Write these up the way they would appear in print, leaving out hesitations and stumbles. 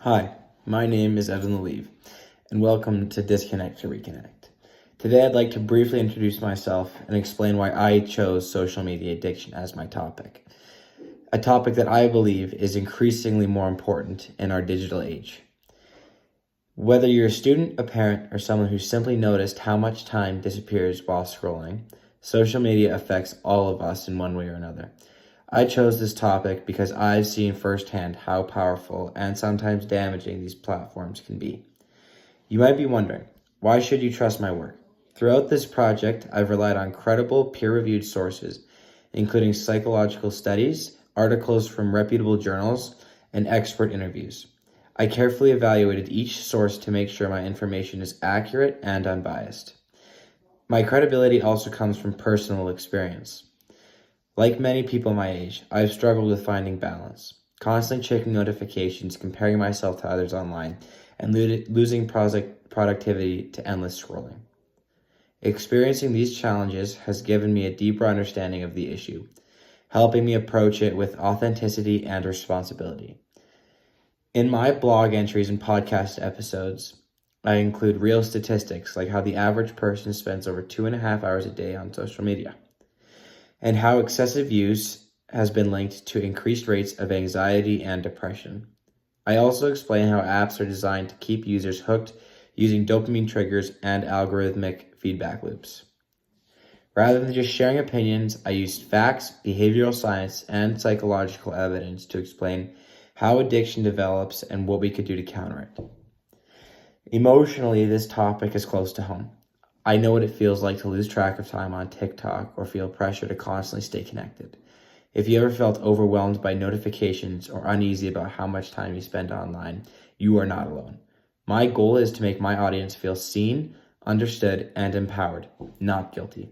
Hi, my name is Evan Lelièvre, and welcome to Disconnect to Reconnect. Today I'd like to briefly introduce myself and explain why I chose social media addiction as my topic. A topic that I believe is increasingly more important in our digital age. Whether you're a student, a parent, or someone who simply noticed how much time disappears while scrolling, social media affects all of us in one way or another. I chose this topic because I've seen firsthand how powerful and sometimes damaging these platforms can be. You might be wondering, why should you trust my work? Throughout this project, I've relied on credible, peer-reviewed sources, including psychological studies, articles from reputable journals, and expert interviews. I carefully evaluated each source to make sure my information is accurate and unbiased. My credibility also comes from personal experience. Like many people my age, I've struggled with finding balance, constantly checking notifications, comparing myself to others online, and losing productivity to endless scrolling. Experiencing these challenges has given me a deeper understanding of the issue, helping me approach it with authenticity and responsibility. In my blog entries and podcast episodes, I include real statistics like how the average person spends over 2.5 hours a day on social media, and how excessive use has been linked to increased rates of anxiety and depression. I also explain how apps are designed to keep users hooked using dopamine triggers and algorithmic feedback loops. Rather than just sharing opinions, I used facts, behavioral science, and psychological evidence to explain how addiction develops and what we could do to counter it. Emotionally, this topic is close to home. I know what it feels like to lose track of time on TikTok or feel pressure to constantly stay connected. If you ever felt overwhelmed by notifications or uneasy about how much time you spend online, you are not alone. My goal is to make my audience feel seen, understood, and empowered, not guilty.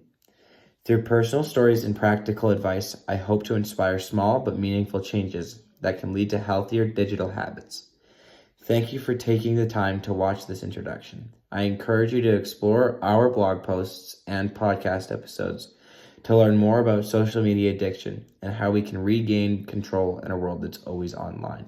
Through personal stories and practical advice, I hope to inspire small but meaningful changes that can lead to healthier digital habits. Thank you for taking the time to watch this introduction. I encourage you to explore our blog posts and podcast episodes to learn more about social media addiction and how we can regain control in a world that's always online.